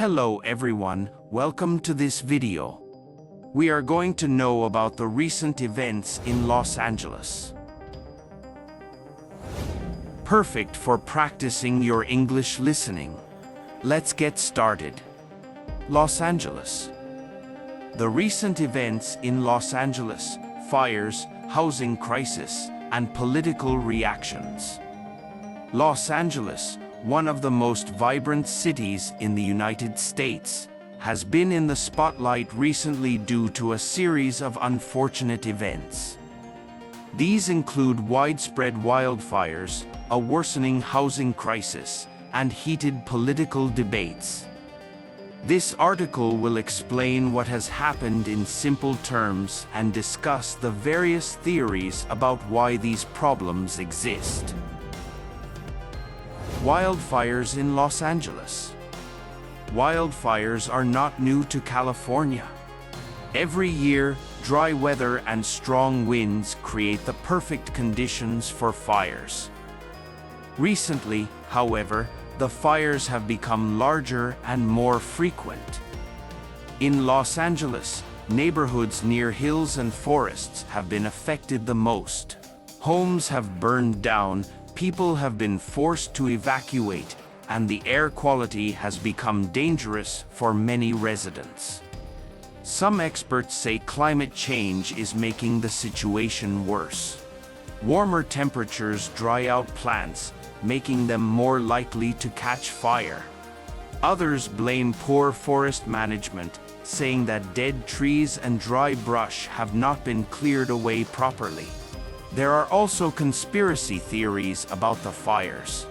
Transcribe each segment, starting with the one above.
Hello everyone, welcome to this video. We are going to know about the recent events in Los Angeles. Perfect for practicing your English listening. Let's get started. Los Angeles. The recent events in Los Angeles: fires, housing crisis, and political reactions. Los Angeles, one of the most vibrant cities in the United States, has been in the spotlight recently due to a series of unfortunate events. These include widespread wildfires, a worsening housing crisis, and heated political debates. This article will explain what has happened in simple terms and discuss the various theories about why these problems exist. Wildfires in Los Angeles. Wildfires are not new to California. Every year, dry weather and strong winds create the perfect conditions for fires. Recently, however, the fires have become larger and more frequent. In Los Angeles, neighborhoods near hills and forests have been affected the most. Homes have burned down, people have been forced to evacuate, and the air quality has become dangerous for many residents. Some experts say climate change is making the situation worse. Warmer temperatures dry out plants, making them more likely to catch fire. Others blame poor forest management, saying that dead trees and dry brush have not been cleared away properly. There are also conspiracy theories about the fires.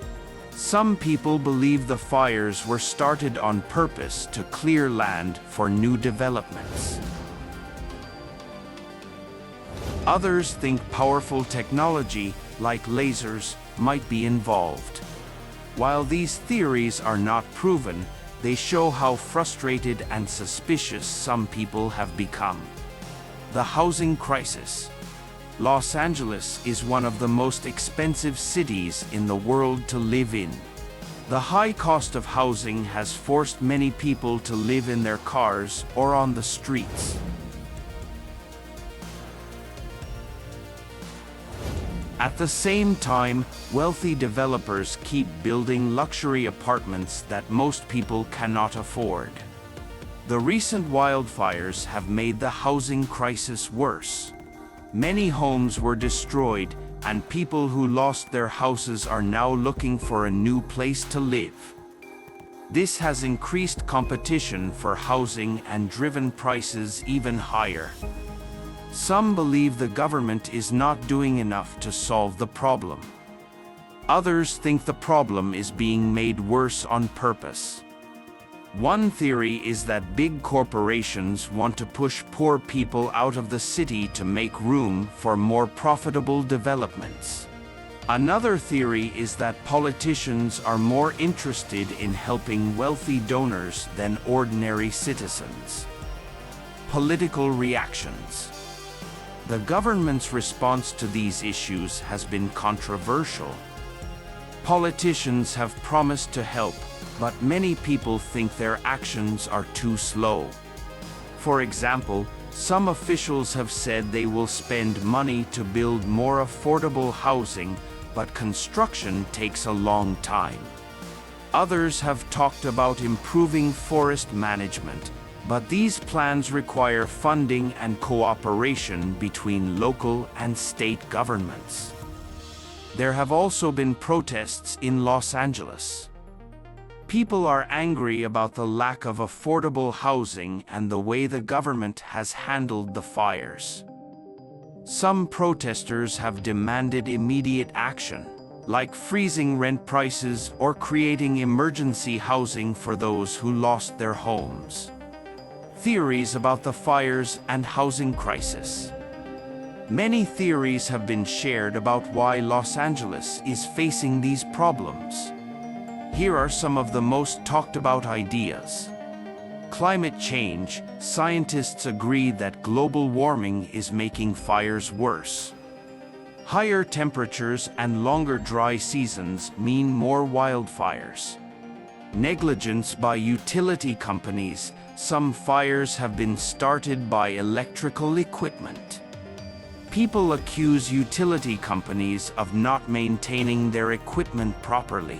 Some people believe the fires were started on purpose to clear land for new developments. Others think powerful technology, like lasers, might be involved. While these theories are not proven, they show how frustrated and suspicious some people have become. The housing crisis. Los Angeles is one of the most expensive cities in the world to live in. The high cost of housing has forced many people to live in their cars or on the streets. At the same time, wealthy developers keep building luxury apartments that most people cannot afford. The recent wildfires have made the housing crisis worse. Many homes were destroyed, and people who lost their houses are now looking for a new place to live. This has increased competition for housing and driven prices even higher. Some believe the government is not doing enough to solve the problem. Others think the problem is being made worse on purpose. One theory is that big corporations want to push poor people out of the city to make room for more profitable developments. Another theory is that politicians are more interested in helping wealthy donors than ordinary citizens. Political reactions. The government's response to these issues has been controversial. Politicians have promised to help, but many people think their actions are too slow. For example, some officials have said they will spend money to build more affordable housing, but construction takes a long time. Others have talked about improving forest management, but these plans require funding and cooperation between local and state governments. There have also been protests in Los Angeles. People are angry about the lack of affordable housing and the way the government has handled the fires. Some protesters have demanded immediate action, like freezing rent prices or creating emergency housing for those who lost their homes. Theories about the fires and housing crisis. Many theories have been shared about why Los Angeles is facing these problems. Here are some of the most talked about ideas. Climate change. Scientists agree that global warming is making fires worse. Higher temperatures and longer dry seasons mean more wildfires. Negligence by utility companies. Some fires have been started by electrical equipment. People accuse utility companies of not maintaining their equipment properly.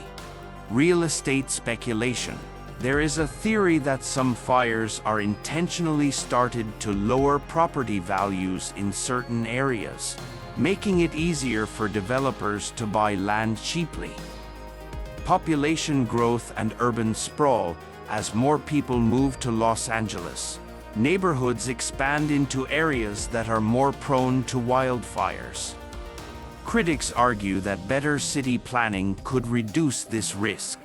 Real estate speculation. There is a theory that some fires are intentionally started to lower property values in certain areas, making it easier for developers to buy land cheaply. Population growth and urban sprawl. As more people move to Los Angeles, neighborhoods expand into areas that are more prone to wildfires. Critics argue that better city planning could reduce this risk.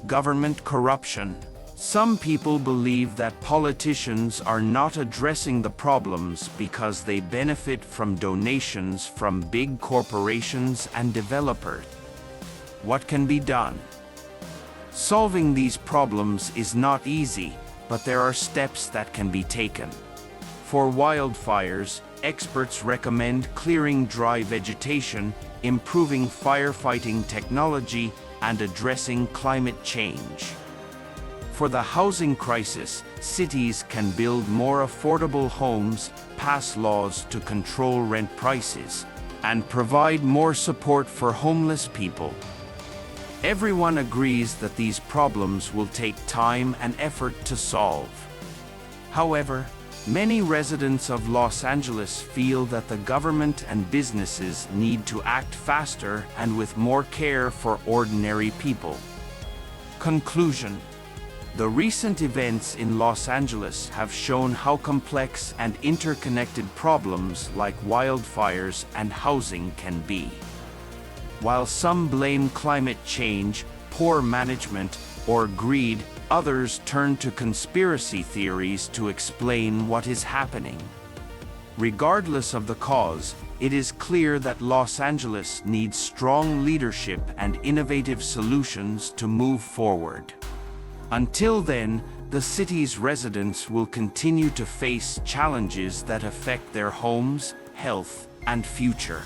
Government corruption. Some people believe that politicians are not addressing the problems because they benefit from donations from big corporations and developers. What can be done? Solving these problems is not easy, but there are steps that can be taken. For wildfires, experts recommend clearing dry vegetation, improving firefighting technology, and addressing climate change. For the housing crisis, cities can build more affordable homes, pass laws to control rent prices, and provide more support for homeless people. Everyone agrees that these problems will take time and effort to solve. However, many residents of Los Angeles feel that the government and businesses need to act faster and with more care for ordinary people. Conclusion. The recent events in Los Angeles have shown how complex and interconnected problems like wildfires and housing can be. While some blame climate change, poor management, or greed, others turn to conspiracy theories to explain what is happening. Regardless of the cause, it is clear that Los Angeles needs strong leadership and innovative solutions to move forward. Until then, the city's residents will continue to face challenges that affect their homes, health, and future.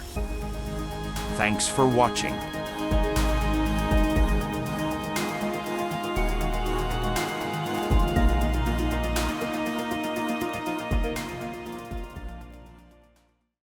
Thanks for watching.